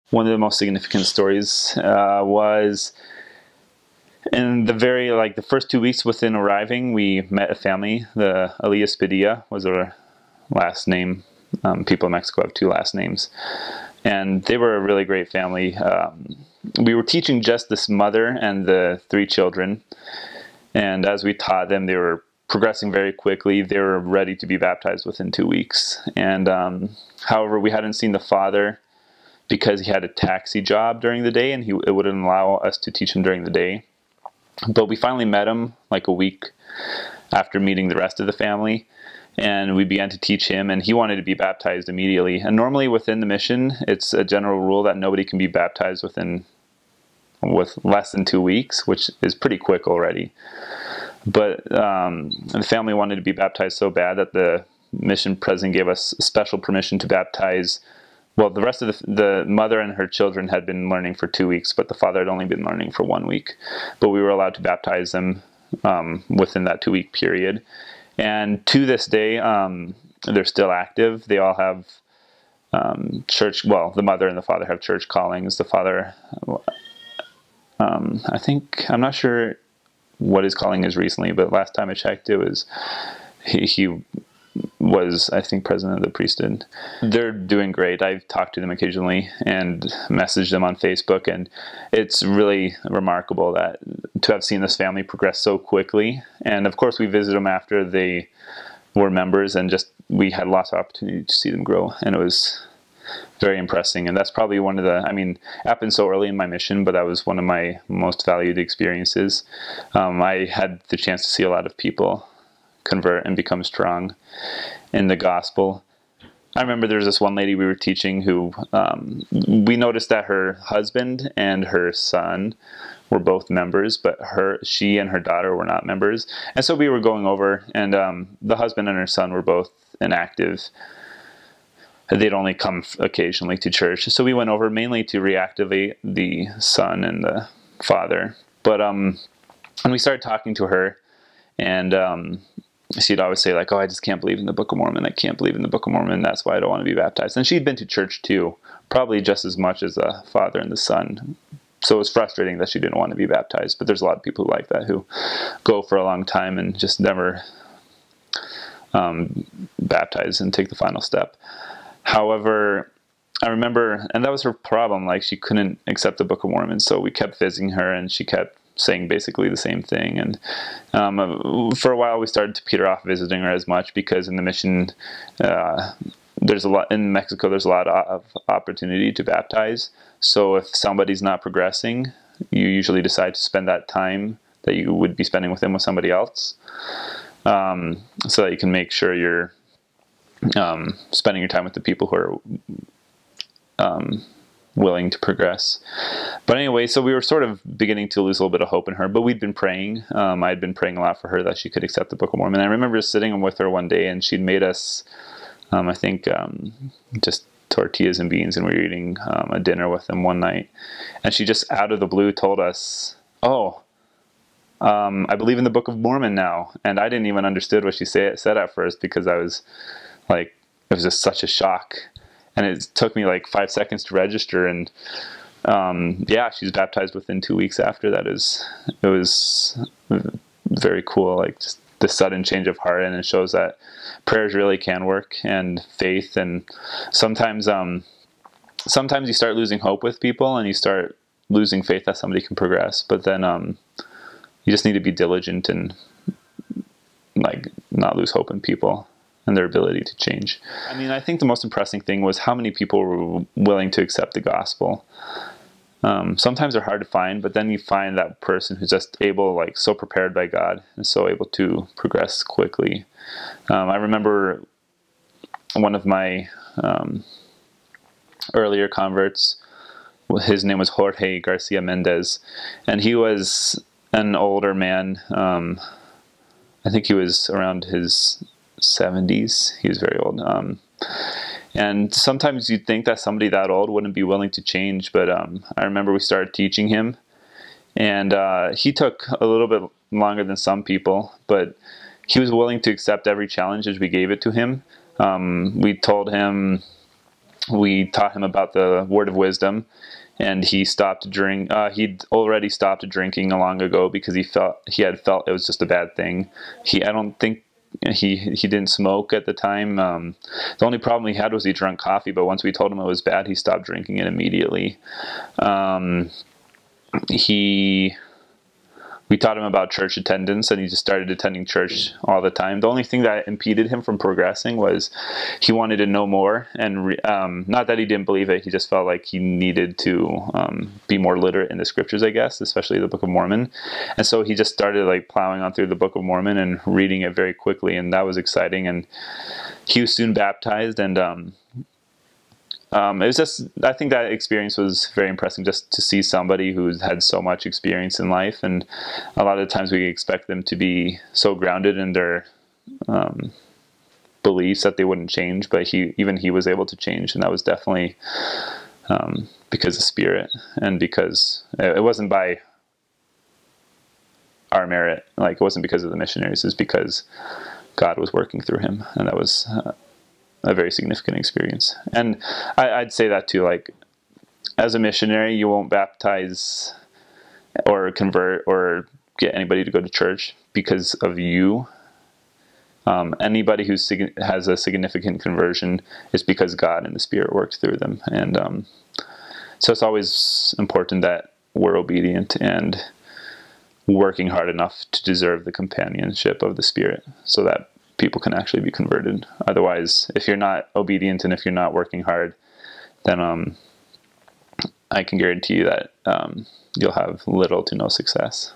One of the most significant stories was in the first 2 weeks within arriving, we met a family. The LDS was our last name. People in Mexico have two last names. And they were a really great family. We were teaching just this mother and the three children. And as we taught them, they were progressing very quickly. They were ready to be baptized within 2 weeks. And however, we hadn't seen the father because he had a taxi job during the day, and it wouldn't allow us to teach him during the day. But we finally met him like a week after meeting the rest of the family, and we began to teach him, and he wanted to be baptized immediately. And normally within the mission, it's a general rule that nobody can be baptized with less than 2 weeks, which is pretty quick already. But the family wanted to be baptized so bad that the mission president gave us special permission to baptize. Well, the rest of the mother and her children had been learning for 2 weeks, but the father had only been learning for 1 week. But we were allowed to baptize them within that 2-week period. And to this day, they're still active. They all have church, well, the mother and the father have church callings. The father, I'm not sure what his calling is recently, but last time I checked, it was, he was, I think, president of the priesthood. They're doing great. I've talked to them occasionally and messaged them on Facebook, and it's really remarkable that to have seen this family progress so quickly. And of course, we visited them after they were members, and we had lots of opportunity to see them grow, and it was very impressive. And that's probably one of it happened so early in my mission, but that was one of my most valued experiences. I had the chance to see a lot of people convert and become strong in the gospel. I remember there was this one lady we were teaching who we noticed that her husband and her son were both members, but she and her daughter were not members. And so we were going over, and the husband and her son were both inactive. They'd only come occasionally to church. So we went over mainly to reactivate the son and the father. But when we started talking to her, and she'd always say, like, oh, I just can't believe in the Book of Mormon. I can't believe in the Book of Mormon. That's why I don't want to be baptized. And she'd been to church too, probably just as much as the father and the son. So it was frustrating that she didn't want to be baptized. But there's a lot of people who like that, who go for a long time and just never baptize and take the final step. However, I remember, and that was her problem, like she couldn't accept the Book of Mormon. So we kept visiting her, and she kept saying basically the same thing. And for a while we started to peter off visiting her as much, because in the mission there's a lot in Mexico, there's a lot of opportunity to baptize. So if somebody's not progressing, you usually decide to spend that time that you would be spending with them with somebody else, so that you can make sure you're spending your time with the people who are willing to progress. But anyway, so we were sort of beginning to lose a little bit of hope in her, but we'd been praying. I had been praying a lot for her that she could accept the Book of Mormon. I remember sitting with her one day, and she'd made us, just tortillas and beans, and we were eating a dinner with them one night. And she just out of the blue told us, oh, I believe in the Book of Mormon now. And I didn't even understand what she said at first, because I was like, it was just such a shock. And it took me like 5 seconds to register, and yeah, she was baptized within 2 weeks after that. It was very cool, like just the sudden change of heart, and it shows that prayers really can work, and faith. And sometimes you start losing hope with people, and you start losing faith that somebody can progress. But then you just need to be diligent and like not lose hope in people and their ability to change. I think the most impressive thing was how many people were willing to accept the gospel. Sometimes they're hard to find, but then you find that person who's just able, like so prepared by God, and so able to progress quickly. I remember one of my earlier converts, his name was Jorge Garcia Mendez, and he was an older man. I think he was around his 70s. He was very old. And sometimes you'd think that somebody that old wouldn't be willing to change, but I remember we started teaching him, and he took a little bit longer than some people, but he was willing to accept every challenge as we gave it to him. We told him we taught him about the word of wisdom, and he stopped he'd already stopped drinking long ago because he had felt it was just a bad thing. I don't think he didn't smoke at the time. The only problem he had was he drank coffee, but once we told him it was bad, he stopped drinking it immediately. We taught him about church attendance, and he just started attending church all the time. The only thing that impeded him from progressing was he wanted to know more, and not that he didn't believe it, he just felt like he needed to be more literate in the scriptures, I guess, especially the Book of Mormon. And so he just started like plowing on through the Book of Mormon and reading it very quickly, and that was exciting. And he was soon baptized, and it was just, I think that experience was very impressive, just to see somebody who's had so much experience in life. And a lot of the times we expect them to be so grounded in their beliefs that they wouldn't change, but he was able to change, and that was definitely because of Spirit, and because it wasn't by our merit, like it wasn't because of the missionaries, it's because God was working through him, and that was a very significant experience. And I'd say that too, like as a missionary, you won't baptize or convert or get anybody to go to church because of you. Anybody who has a significant conversion is because God and the Spirit worked through them. And so it's always important that we're obedient and working hard enough to deserve the companionship of the Spirit, so that people can actually be converted. Otherwise, if you're not obedient and if you're not working hard, then I can guarantee you that you'll have little to no success.